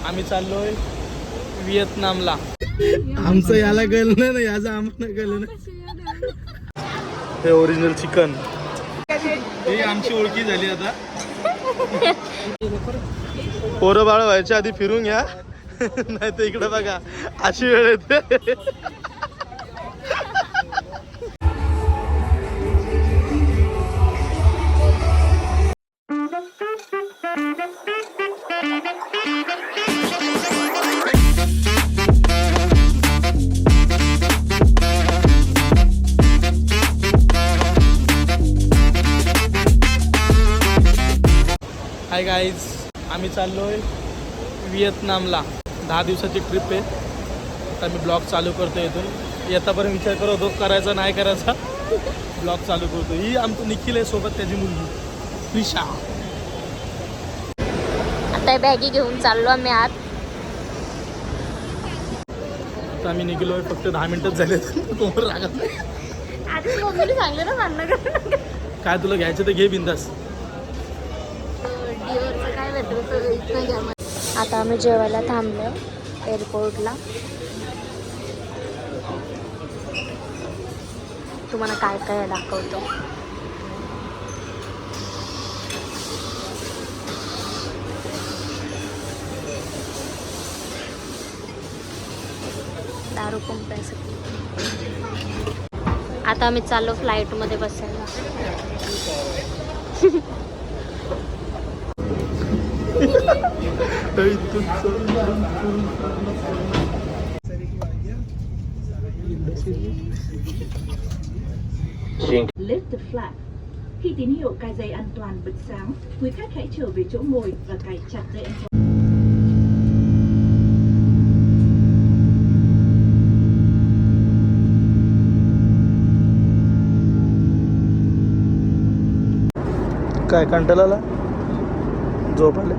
आम्ही चाललोय व्हिएतनामला. आमचं याला कळलं ना, याचं आम्हाला कळलं ना. हे ओरिजिनल चिकन. ही आमची ओळखी झाली आता. पोरं बाळ व्हायच्या आधी फिरून घ्या, नाही तर इकडे बघा अशी वेळ येते. हाय गाईज, आम्ही चाललोय व्हिएतनामला. 10 दिवसाची ट्रिप आहे. आता मी ब्लॉग चालू करतो इथून. येतापर्यंत विचार करत होतो करायचा नाही करायचा. ब्लॉग चालू करतो. ही आमचं निखिल आहे सोबत, त्याची मुलगी प्रिशा. आता बॅगी घेऊन चाललो आम्ही आत. आता आम्ही निघलोय, फक्त 10 मिनिटच झाले. कोण रागत नाही. आधी मम्मीने सांगलं ना भांडण करू. काय तुला घ्यायचं तर घे बिंदास. काय भेटलं. आता आम्ही जेवायला थांबलो एअरपोर्टला. तुम्हाला काय काय दाखवतो. दारू पंपासाठी. आता आम्ही चाललो फ्लाईटमध्ये बसायला. Lift the flap. Khi tín hiệu cài dây an toàn bật sáng, quý khách hãy trở về chỗ ngồi và cài chặt dây an toàn. काय कंटाळाला झोप आले.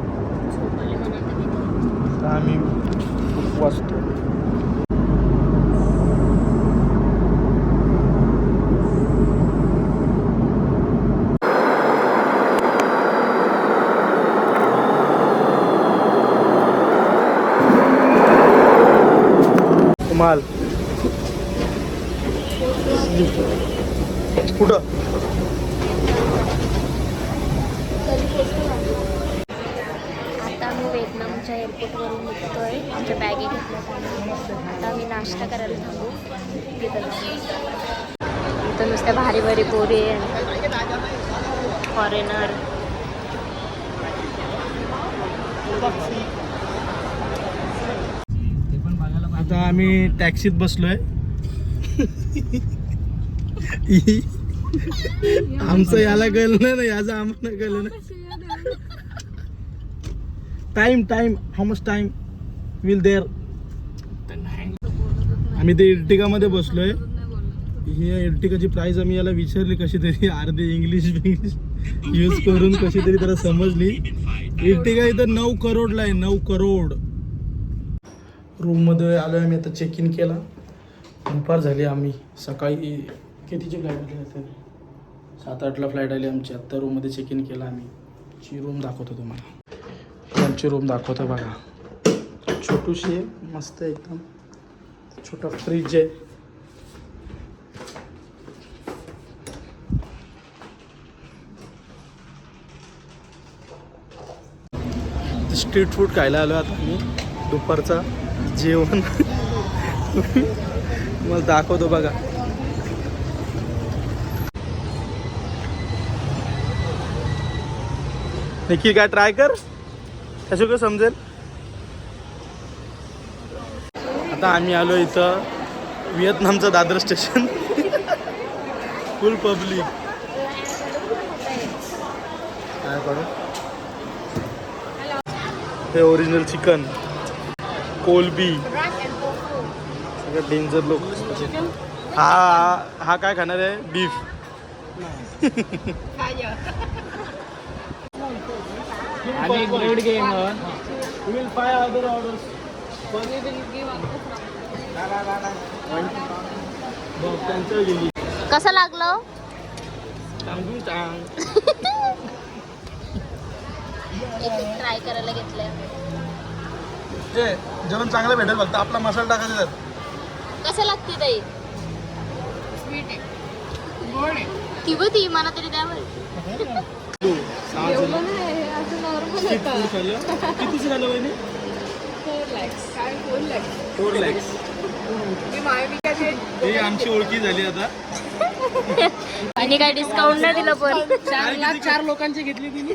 आम्ही वाचतो. माल कुठं आता आम्ही व्हिएतनामच्या एअरपोर्टवरून निघतोय. आमच्या बॅगी घेतल्या. आता आम्ही नाश्ता करायला थांबू तिथं नुसत्या भारी भारी पोरी फॉरेनर. आता आम्ही टॅक्सीत बसलोय. आमचं याला कळलं ना, याचं आम्हाला कळलं ना. Time how much time will there. आम्ही ते इर्टिगामध्ये बसलोय. ही इर्टिगाची प्राइस आम्ही याला विचारली कशी तरी, अर्धे इंग्लिश यूज करून कशी तरी त्याला समजली. इर्टिगा इथं 9 करोडला आहे. 9 करोड. रूममध्ये आलो आहे आम्ही. आता चेक इन केला. दुपार झाली. आम्ही सकाळी कितीची फ्लाईट आली? 7-8ला फ्लाईट आली आमची. आत्ता रूममध्ये चेक इन केला आम्ही. ची रूम दाखवतो तुम्हाला. आमची रूम दाखवतो बघा. छोटूशी आहे, मस्त आहे एकदम. छोटा फ्रीज आहे. स्ट्रीट फूड खायला आलो आता आम्ही. दुपारचा जेवण मला दाखवतो बघा. नक्की काय ट्राय कर, त्याचं काय समजेल. आता आम्ही आलो इथं व्हिएतनामचं दादर स्टेशन. फुल पब्लिक. काय करू. हे ओरिजिनल चिकन, कोलबी, सगळं डेंजर लोक. हा काय खाणार आहे? बीफ. आणि grade game. We will buy other orders. कसं लागलं? एक ट्राय करायला घेतलंय. जेवण चांगलं भेटेल, फक्त आपला मसाला टाकायचा त्यात. कसं लागते ताई? ती व ती मला तरी द्या बरं. किती झालं वहिनी? 4 lakhs. ही आमची ओळखी झाली आता. तिने काय डिस्काउंट नाही दिलं पण. 4 लोकांची घेतली तिने.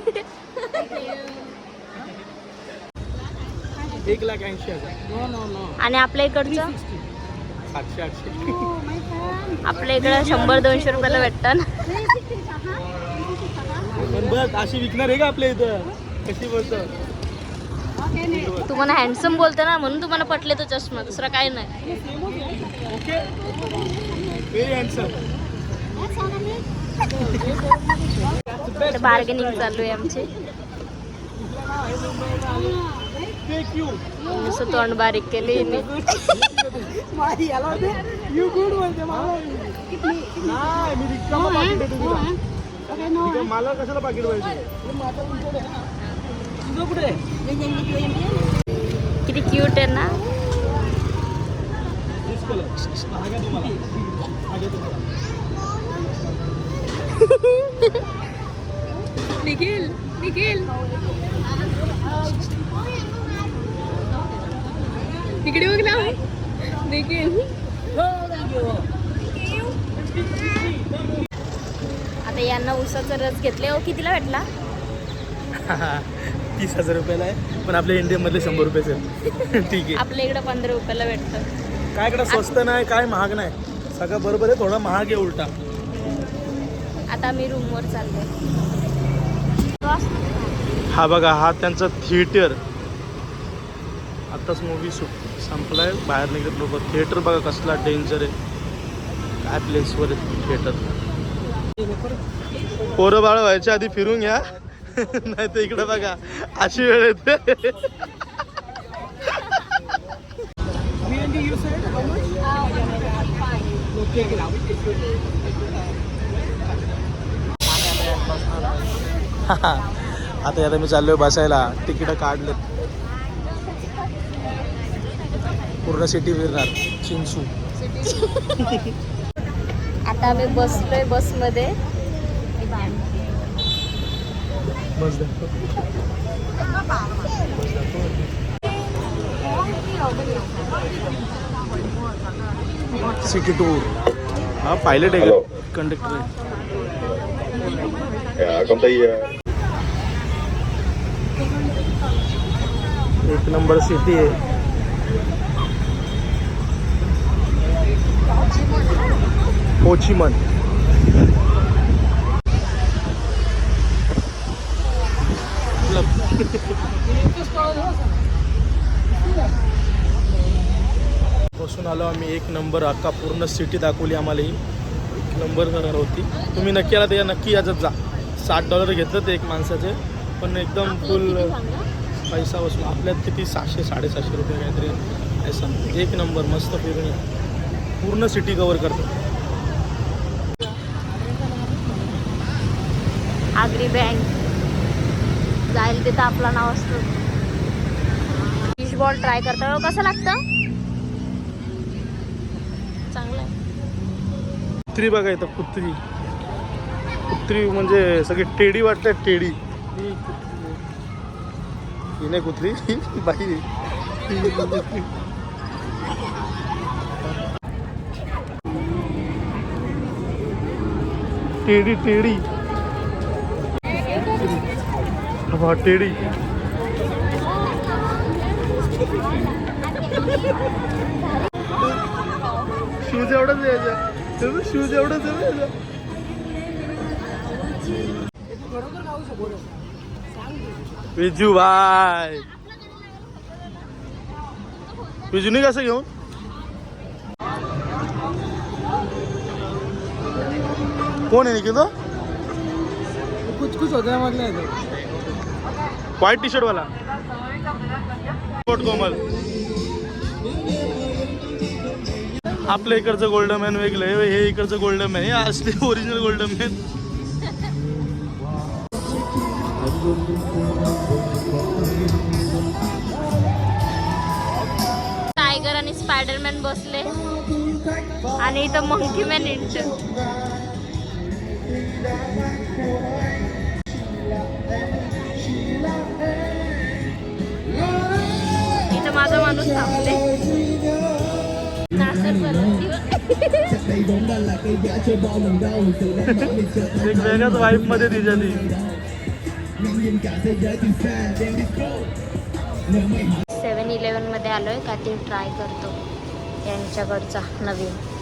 1,80,000. आणि आपल्या इकडचं 700-800. आपल्या इकडं 100-200 रुपयाला भेटतं ना. पण बघ अशी विकणार आहे का आपल्या इथं? कशी बोलतो? तुम्हाला हँडसम बोलतो ना, म्हणून तुम्हाला पटले तो चष्मा, दुसरा काय नाही. Okay, very handsome. बार्गेनिंग चालू आहे आमची. नुसतं तोंड बारीक केली मी. मला कशाला पाकिट पाहिजे? किती क्यूट आहे ना. निखिल निखिल तिकडे बघ ना निखिल. आता यांना उसाचा रस घेतले. हो कितीला भेटला? 30,000 रुपयाला आहे, पण आपल्या इंडियामधले 100 रुपयाचे आहेत. ठीक आहे. आपल्या इकडे 15 रुपयाला भेटतं. काय इकडं स्वस्त नाही, काय महाग नाही, सगळं बरोबर आहे. थोडा महाग आहे उलटा. आता आम्ही रूमवर चाललोय. हा बघा, हा त्यांचा थिएटर. आत्ताच मूवी संपलाय, बाहेर निघत लोक. थिएटर बघा कसला डेंजर आहे, काय प्लेसवर आहे थिएटर. पोरं बाळ व्हायच्या आधी फिरून घ्या, नाही तर इकडे बघा अशी वेळ येते. आता मी चाललोय बसायला. तिकीट काढले, पूर्ण सिटी फिरणार. चिंचू. आता आम्ही बसलोय बसमध्ये. Bus city tour. हा पायलट आहे का? कंडक्टर आहे. Công ty एक नंबर सिटी आहे. होचीमन. बसून आलो आम्ही. एक नंबर अख्खा पूर्ण सिटी दाखवली आम्हाला. ही एक नंबर करणार होती. तुम्ही नक्की आला तर नक्की याच्यात जा. $60 घेतलं ते एक माणसाचे, पण एकदम फुल पैसा वसूल. आपल्यात किती 700-750 रुपये काहीतरी ऐसा. एक नंबर मस्त फिरून या. पूर्ण सिटी कवर करतो. आगरी बँक जाईल तिथं आपलं नाव असतं. फिश बॉल ट्राय करता. कसं लागतं? चांगलं आहे. कुत्री बघा इथं. कुत्री कुत्री म्हणजे सगळी टेडी वाटतात. टेडी ही नाही कुत्री, बाई. टेडी टेडी हा टेडी. शूज एवढंच यायचं. शूज एवढंच आहे. विजू भाई, विजूनी कसं घेऊन? कोण आहे निकिता? कुछ होता है व्हाईट टी शर्ट वाला. कोमल. आपल्या इकडचं गोल्डन मॅन वेगळं आहे, हे इकडचं गोल्डन मॅन. हे असले ओरिजिनल गोल्डन मॅन. स्पायडरमॅन बसले आणि इथं मंकी मॅन इंटर. इथं माझा माणूस थांबले. नाचत बोलत एक वेगळ्याच वाईफ मध्ये तिच्या ती. 7-11 मध्ये आलोय का ते ट्राय करतो यांच्याकडचा नवीन.